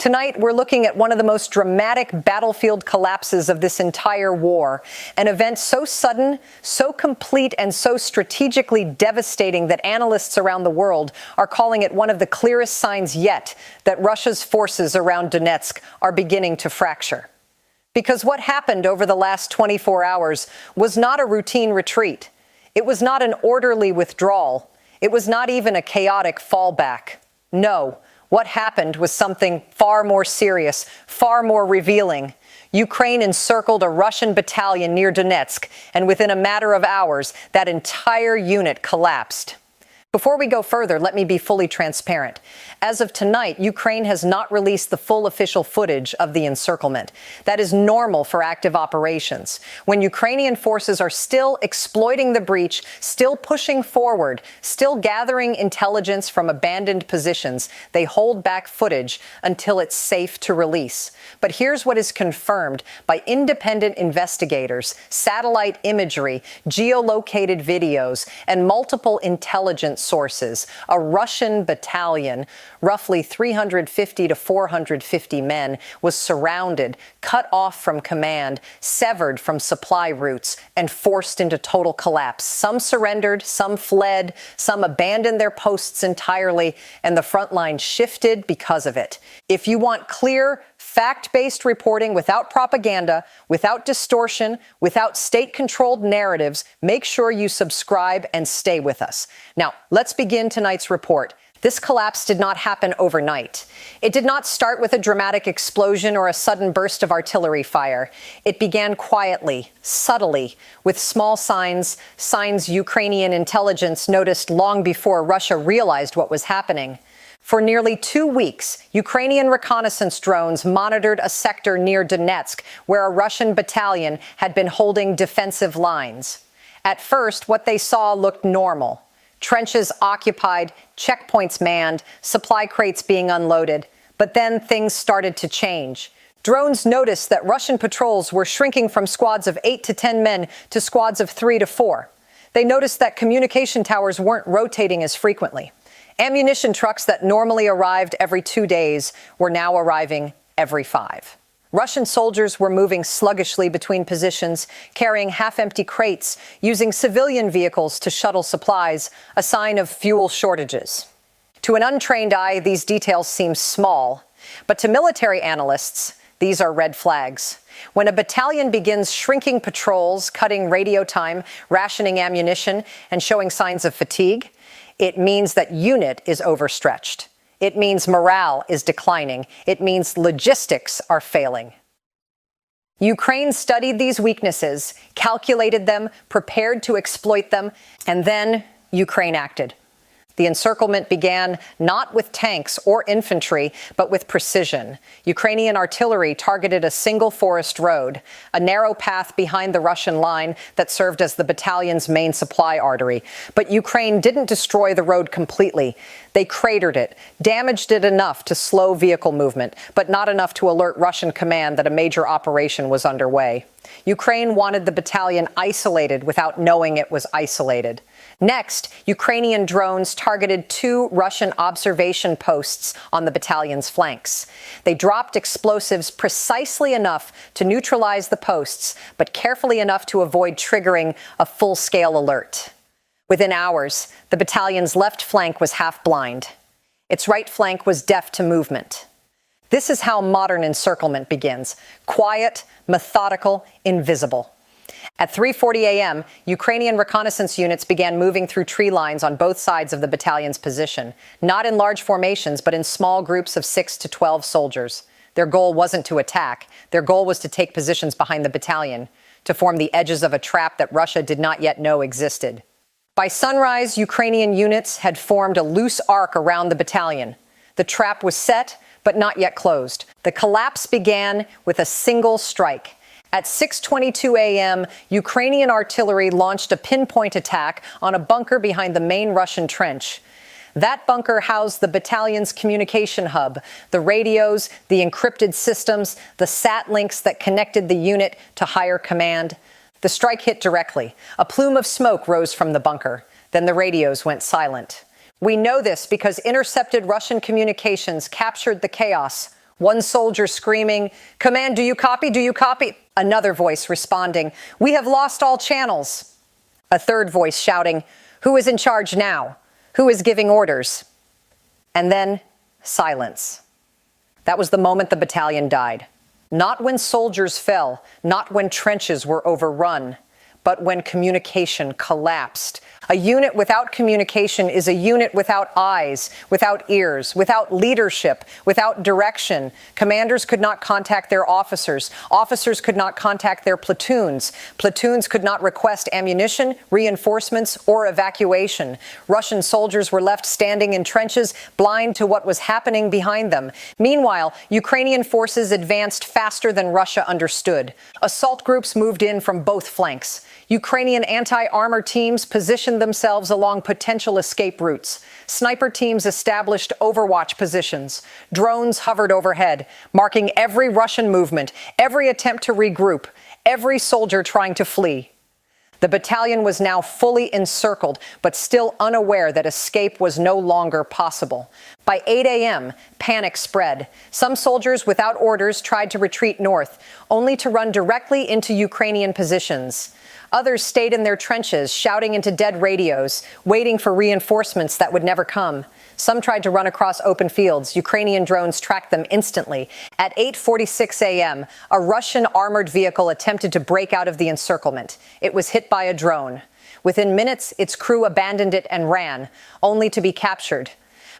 Tonight, we're looking at one of the most dramatic battlefield collapses of this entire war, an event so sudden, so complete, and so strategically devastating that analysts around the world are calling it one of the clearest signs yet that Russia's forces around Donetsk are beginning to fracture. Because what happened over the last 24 hours was not a routine retreat. It was not an orderly withdrawal. It was not even a chaotic fallback. No. What happened was something far more serious, far more revealing. Ukraine encircled a Russian battalion near Donetsk, and within a matter of hours, that entire unit collapsed. Before we go further, let me be fully transparent. As of tonight, Ukraine has not released the full official footage of the encirclement. That is normal for active operations. When Ukrainian forces are still exploiting the breach, still pushing forward, still gathering intelligence from abandoned positions, they hold back footage until it's safe to release. But here's what is confirmed by independent investigators, satellite imagery, geolocated videos, and multiple intelligence sources. A Russian battalion, roughly 350 to 450 men, was surrounded, cut off from command, severed from supply routes, and forced into total collapse. Some surrendered, some fled, some abandoned their posts entirely, and the front line shifted because of it. If you want clear, fact-based reporting without propaganda, without distortion, without state-controlled narratives, make sure you subscribe and stay with us. Now, let's begin tonight's report. This collapse did not happen overnight. It did not start with a dramatic explosion or a sudden burst of artillery fire. It began quietly, subtly, with small signs Ukrainian intelligence noticed long before Russia realized what was happening. For nearly 2 weeks, Ukrainian reconnaissance drones monitored a sector near Donetsk where a Russian battalion had been holding defensive lines. At first, what they saw looked normal. Trenches occupied, checkpoints manned, supply crates being unloaded. But then things started to change. Drones noticed that Russian patrols were shrinking from squads of 8 to 10 men to squads of 3 to 4. They noticed that communication towers weren't rotating as frequently. Ammunition trucks that normally arrived every 2 days were now arriving every 5. Russian soldiers were moving sluggishly between positions, carrying half-empty crates, using civilian vehicles to shuttle supplies, a sign of fuel shortages. To an untrained eye, these details seem small, but to military analysts, these are red flags. When a battalion begins shrinking patrols, cutting radio time, rationing ammunition, and showing signs of fatigue, it means that unit is overstretched. It means morale is declining. It means logistics are failing. Ukraine studied these weaknesses, calculated them, prepared to exploit them, and then Ukraine acted. The encirclement began not with tanks or infantry, but with precision. Ukrainian artillery targeted a single forest road, a narrow path behind the Russian line that served as the battalion's main supply artery. But Ukraine didn't destroy the road completely. They cratered it, damaged it enough to slow vehicle movement, but not enough to alert Russian command that a major operation was underway. Ukraine wanted the battalion isolated without knowing it was isolated. Next, Ukrainian drones targeted 2 Russian observation posts on the battalion's flanks. They dropped explosives precisely enough to neutralize the posts, but carefully enough to avoid triggering a full-scale alert. Within hours, the battalion's left flank was half-blind. Its right flank was deaf to movement. This is how modern encirclement begins: quiet, methodical, invisible. At 3:40 a.m., Ukrainian reconnaissance units began moving through tree lines on both sides of the battalion's position, not in large formations, but in small groups of 6 to 12 soldiers. Their goal wasn't to attack. Their goal was to take positions behind the battalion, to form the edges of a trap that Russia did not yet know existed. By sunrise, Ukrainian units had formed a loose arc around the battalion. The trap was set, but not yet closed. The collapse began with a single strike. At 6:22 a.m., Ukrainian artillery launched a pinpoint attack on a bunker behind the main Russian trench. That bunker housed the battalion's communication hub, the radios, the encrypted systems, the sat links that connected the unit to higher command. The strike hit directly. A plume of smoke rose from the bunker. Then the radios went silent. We know this because intercepted Russian communications captured the chaos One soldier screaming, "Command, do you copy? Do you copy?" Another voice responding, "We have lost all channels." A third voice shouting, "Who is in charge now? Who is giving orders?" And then silence. That was the moment the battalion died. Not when soldiers fell, not when trenches were overrun, but when communication collapsed. A unit without communication is a unit without eyes, without ears, without leadership, without direction. Commanders could not contact their officers. Officers could not contact their platoons. Platoons could not request ammunition, reinforcements, or evacuation. Russian soldiers were left standing in trenches, blind to what was happening behind them. Meanwhile, Ukrainian forces advanced faster than Russia understood. Assault groups moved in from both flanks. Ukrainian anti-armor teams positioned themselves along potential escape routes. Sniper teams established overwatch positions. Drones hovered overhead, marking every Russian movement, every attempt to regroup, every soldier trying to flee. The battalion was now fully encircled, but still unaware that escape was no longer possible. By 8 a.m., panic spread. Some soldiers without orders tried to retreat north, only to run directly into Ukrainian positions. Others stayed in their trenches, shouting into dead radios, waiting for reinforcements that would never come. Some tried to run across open fields. Ukrainian drones tracked them instantly. At 8:46 a.m., a Russian armored vehicle attempted to break out of the encirclement. It was hit by a drone. Within minutes, its crew abandoned it and ran, only to be captured.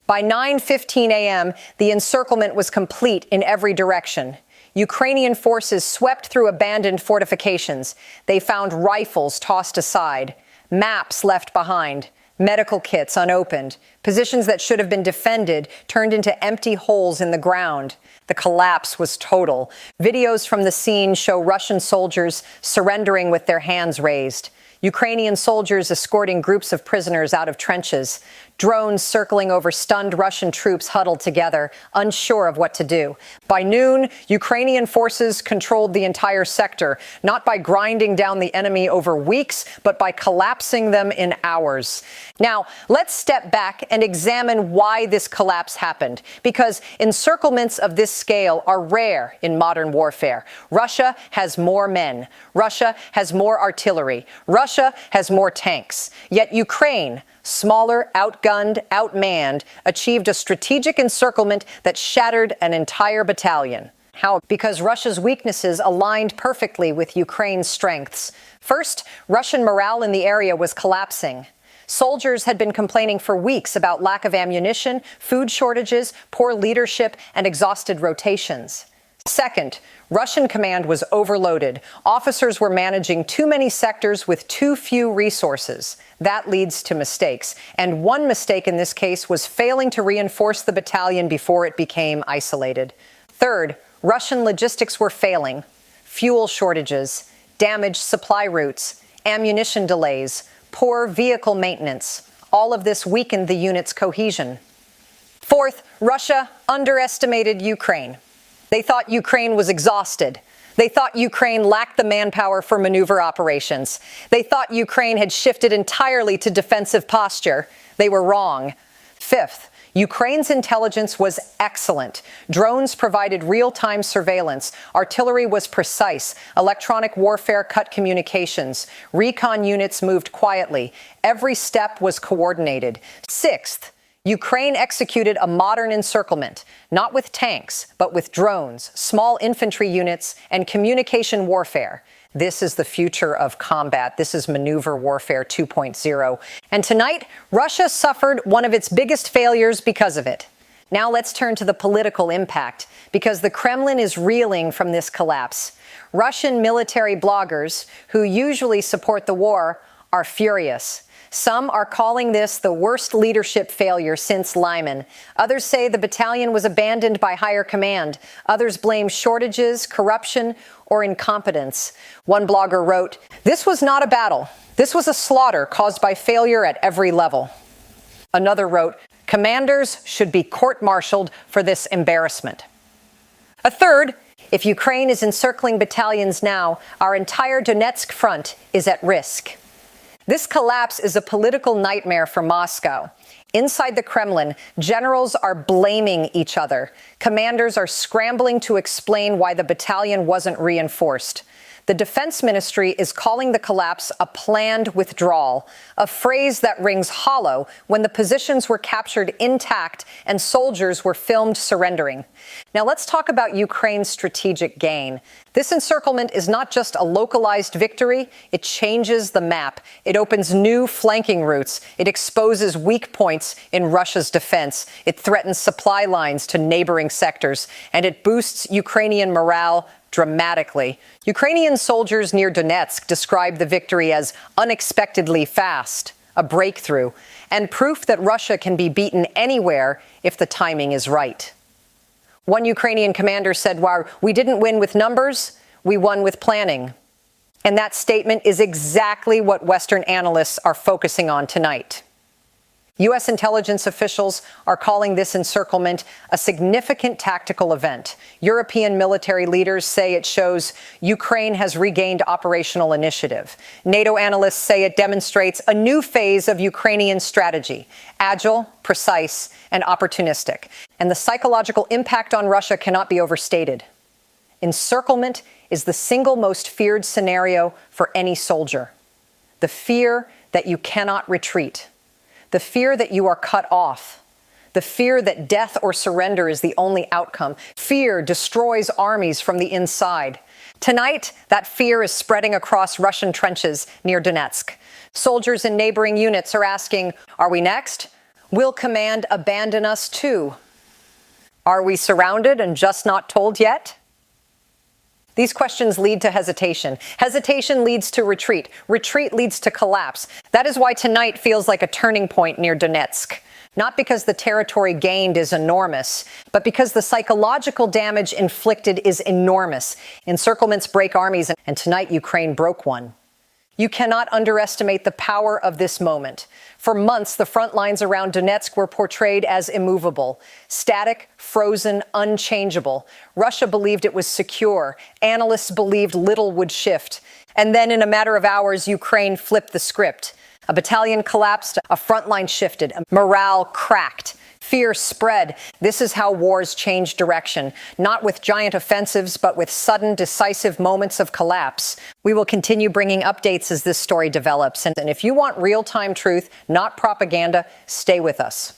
By 9:15 a.m., the encirclement was complete in every direction. Ukrainian forces swept through abandoned fortifications. They found rifles tossed aside, maps left behind, medical kits unopened. Positions that should have been defended turned into empty holes in the ground. The collapse was total. Videos from the scene show Russian soldiers surrendering with their hands raised. Ukrainian soldiers escorting groups of prisoners out of trenches. Drones circling over stunned Russian troops huddled together, unsure of what to do. By noon, Ukrainian forces controlled the entire sector, not by grinding down the enemy over weeks, but by collapsing them in hours. Now, let's step back and examine why this collapse happened, because encirclements of this scale are rare in modern warfare. Russia has more men. Russia has more artillery. Russia has more tanks. Yet Ukraine, smaller, outgunned, outmanned, achieved a strategic encirclement that shattered an entire battalion. How? Because Russia's weaknesses aligned perfectly with Ukraine's strengths. First, Russian morale in the area was collapsing. Soldiers had been complaining for weeks about lack of ammunition, food shortages, poor leadership, and exhausted rotations. Second, Russian command was overloaded. Officers were managing too many sectors with too few resources. That leads to mistakes. And one mistake in this case was failing to reinforce the battalion before it became isolated. Third, Russian logistics were failing. Fuel shortages, damaged supply routes, ammunition delays, poor vehicle maintenance. All of this weakened the unit's cohesion. Fourth, Russia underestimated Ukraine. They thought Ukraine was exhausted. They thought Ukraine lacked the manpower for maneuver operations. They thought Ukraine had shifted entirely to defensive posture. They were wrong. Fifth, Ukraine's intelligence was excellent. Drones provided real-time surveillance. Artillery was precise. Electronic warfare cut communications. Recon units moved quietly. Every step was coordinated. Sixth, Ukraine executed a modern encirclement, not with tanks, but with drones, small infantry units, and communication warfare. This is the future of combat. This is maneuver warfare 2.0. And tonight, Russia suffered one of its biggest failures because of it. Now let's turn to the political impact, because the Kremlin is reeling from this collapse. Russian military bloggers, who usually support the war, are furious. Some are calling this the worst leadership failure since Lyman. Others say the battalion was abandoned by higher command. Others blame shortages, corruption, or incompetence. One blogger wrote, "This was not a battle. This was a slaughter caused by failure at every level." Another wrote, "Commanders should be court-martialed for this embarrassment." A third, "If Ukraine is encircling battalions now, our entire Donetsk front is at risk." This collapse is a political nightmare for Moscow. Inside the Kremlin, generals are blaming each other. Commanders are scrambling to explain why the battalion wasn't reinforced. The Defense Ministry is calling the collapse a planned withdrawal, a phrase that rings hollow when the positions were captured intact and soldiers were filmed surrendering. Now let's talk about Ukraine's strategic gain. This encirclement is not just a localized victory, it changes the map. It opens new flanking routes. It exposes weak points in Russia's defense. It threatens supply lines to neighboring sectors, and it boosts Ukrainian morale dramatically. Ukrainian soldiers near Donetsk described the victory as unexpectedly fast, a breakthrough, and proof that Russia can be beaten anywhere if the timing is right. One Ukrainian commander said, "While we didn't win with numbers, we won with planning." And that statement is exactly what Western analysts are focusing on tonight. U.S. intelligence officials are calling this encirclement a significant tactical event. European military leaders say it shows Ukraine has regained operational initiative. NATO analysts say it demonstrates a new phase of Ukrainian strategy, agile, precise, and opportunistic. And the psychological impact on Russia cannot be overstated. Encirclement is the single most feared scenario for any soldier. The fear that you cannot retreat. The fear that you are cut off, the fear that death or surrender is the only outcome. Fear destroys armies from the inside. Tonight, that fear is spreading across Russian trenches near Donetsk. Soldiers in neighboring units are asking, are we next? Will command abandon us too? Are we surrounded and just not told yet? These questions lead to hesitation. Hesitation leads to retreat. Retreat leads to collapse. That is why tonight feels like a turning point near Donetsk. Not because the territory gained is enormous, but because the psychological damage inflicted is enormous. Encirclements break armies, and tonight Ukraine broke one. You cannot underestimate the power of this moment. For months, the front lines around Donetsk were portrayed as immovable, static, frozen, unchangeable. Russia believed it was secure. Analysts believed little would shift. And then in a matter of hours, Ukraine flipped the script. A battalion collapsed, a front line shifted, morale cracked. Fear spread. This is how wars change direction, not with giant offensives, but with sudden, decisive moments of collapse. We will continue bringing updates as this story develops. And if you want real-time truth, not propaganda, stay with us.